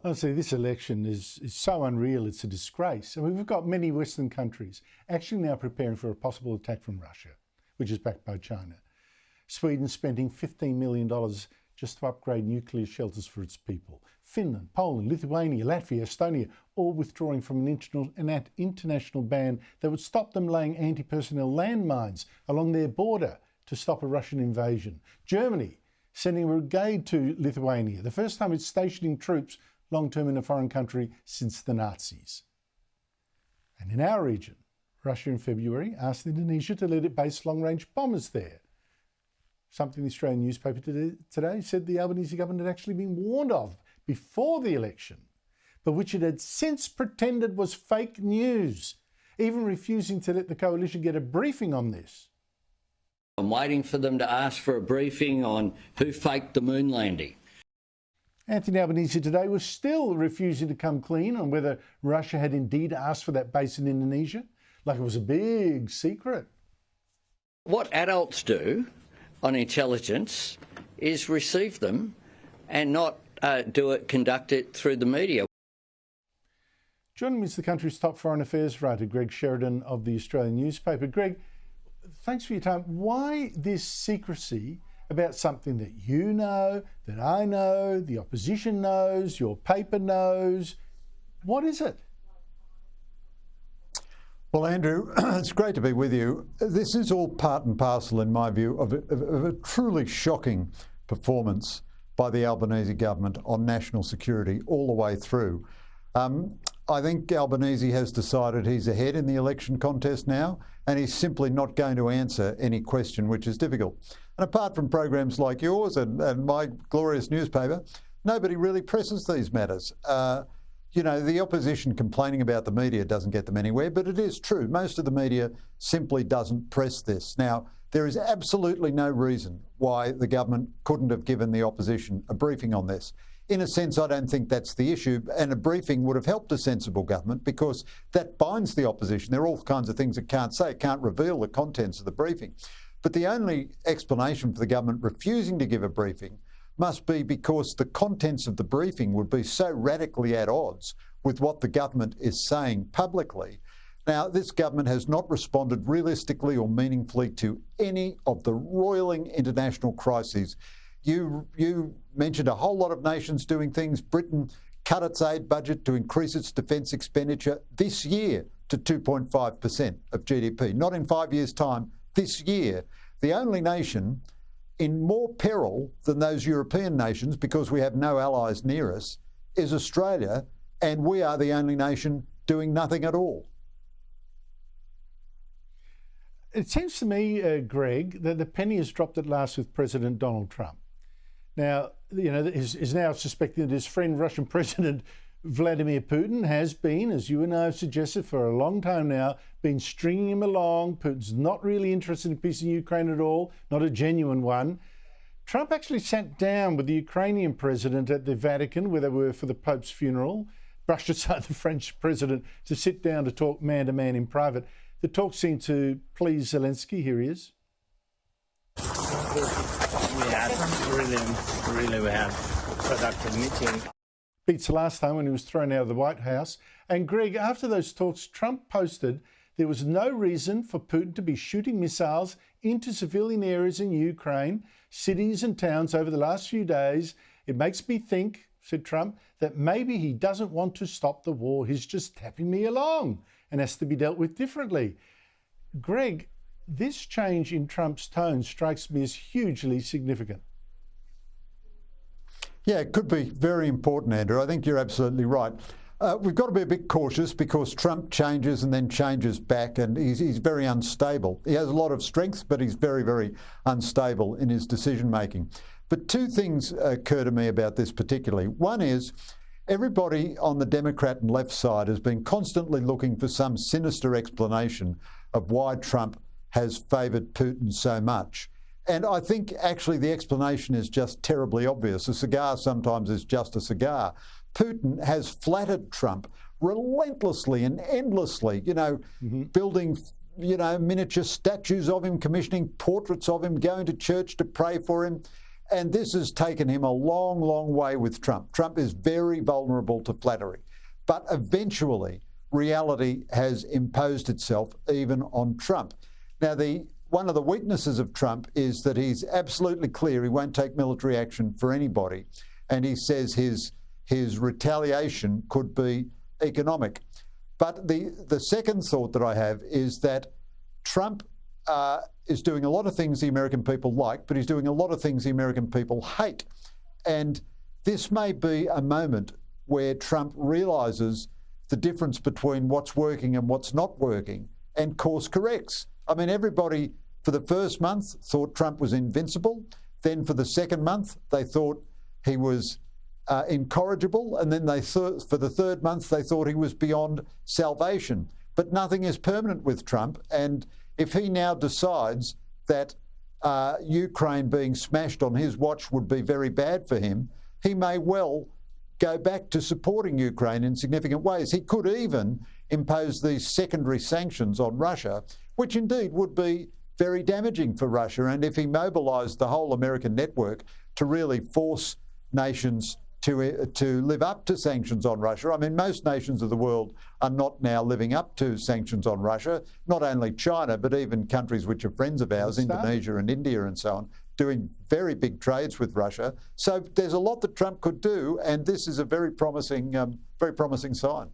Honestly, this election is so unreal, it's a disgrace. I mean, we've got many Western countries actually now preparing for a possible attack from Russia, which is backed by China. Sweden spending $15 million just to upgrade nuclear shelters for its people. Finland, Poland, Lithuania, Latvia, Estonia, all withdrawing from an international ban that would stop them laying anti-personnel landmines along their border to stop a Russian invasion. Germany sending a brigade to Lithuania, the first time it's stationing troops long-term in a foreign country since the Nazis. And in our region, Russia in February asked Indonesia to let it base long-range bombers there. Something the Australian newspaper today said the Albanese government had actually been warned of before the election, but which it had since pretended was fake news, even refusing to let the coalition get a briefing on this. I'm waiting for them to ask for a briefing on who faked the moon landing. Anthony Albanese today was still refusing to come clean on whether Russia had indeed asked for that base in Indonesia, like it was a big secret. What adults do on intelligence is receive them and not conduct it through the media. Joining me is the country's top foreign affairs writer, Greg Sheridan of the Australian newspaper. Greg, thanks for your time. Why this secrecy about something that you know, that I know, the opposition knows, your paper knows? What is it? Well, Andrew, it's great to be with you. This is all part and parcel, in my view, of a truly shocking performance by the Albanese government on national security all the way through. I think Albanese has decided he's ahead in the election contest now, and he's simply not going to answer any question which is difficult. And apart from programs like yours and my glorious newspaper, nobody really presses these matters. You know, the opposition complaining about the media doesn't get them anywhere, but it is true. Most of the media simply doesn't press this. Now, there is absolutely no reason why the government couldn't have given the opposition a briefing on this. In a sense, I don't think that's the issue, and a briefing would have helped a sensible government because that binds the opposition. There are all kinds of things it can't say. It can't reveal the contents of the briefing. But the only explanation for the government refusing to give a briefing must be because the contents of the briefing would be so radically at odds with what the government is saying publicly. Now, this government has not responded realistically or meaningfully to any of the roiling international crises. You mentioned a whole lot of nations doing things. Britain cut its aid budget to increase its defence expenditure this year to 2.5% of GDP, not in 5 years' time, this year. The only nation in more peril than those European nations, because we have no allies near us, is Australia, and we are the only nation doing nothing at all. It seems to me, Greg, that the penny has dropped at last with President Donald Trump. Now, you know, is now suspecting that his friend Russian President Vladimir Putin has been, as you and I have suggested for a long time now, been stringing him along. Putin's not really interested in peace in Ukraine at all, not a genuine one. Trump actually sat down with the Ukrainian president at the Vatican, where they were for the Pope's funeral, brushed aside the French president to sit down to talk man-to-man in private. The talk seemed to please Zelensky. Here he is. We had productive meeting. Beats the last time when he was thrown out of the White House. And Greg, after those talks, Trump posted there was no reason for Putin to be shooting missiles into civilian areas in Ukraine, cities and towns over the last few days. It makes me think, said Trump, that maybe he doesn't want to stop the war. He's just tapping me along and has to be dealt with differently. Greg, this change in Trump's tone strikes me as hugely significant. Yeah, it could be very important, Andrew. I think you're absolutely right. We've got to be a bit cautious because Trump changes and then changes back, and he's very unstable. He has a lot of strengths, but he's very, very unstable in his decision-making. But two things occur to me about this particularly. One is everybody on the Democrat and left side has been constantly looking for some sinister explanation of why Trump has favoured Putin so much. And I think actually the explanation is just terribly obvious. A cigar sometimes is just a cigar. Putin has flattered Trump relentlessly and endlessly, building, miniature statues of him, commissioning portraits of him, going to church to pray for him. And this has taken him a long, long way with Trump. Trump is very vulnerable to flattery. But eventually, reality has imposed itself even on Trump. Now, one of the weaknesses of Trump is that he's absolutely clear he won't take military action for anybody. And he says his retaliation could be economic. But the second thought that I have is that Trump is doing a lot of things the American people like, but he's doing a lot of things the American people hate. And this may be a moment where Trump realises the difference between what's working and what's not working and course corrects. I mean, everybody for the first month thought Trump was invincible. Then for the second month, they thought he was incorrigible. And then for the third month, they thought he was beyond salvation. But nothing is permanent with Trump. And if he now decides that Ukraine being smashed on his watch would be very bad for him, he may well go back to supporting Ukraine in significant ways. He could even impose these secondary sanctions on Russia, which indeed would be very damaging for Russia. And if he mobilised the whole American network to really force nations to live up to sanctions on Russia. I mean, most nations of the world are not now living up to sanctions on Russia, not only China, but even countries which are friends of ours, Indonesia and India and so on, doing very big trades with Russia. So there's a lot that Trump could do, and this is a very promising sign.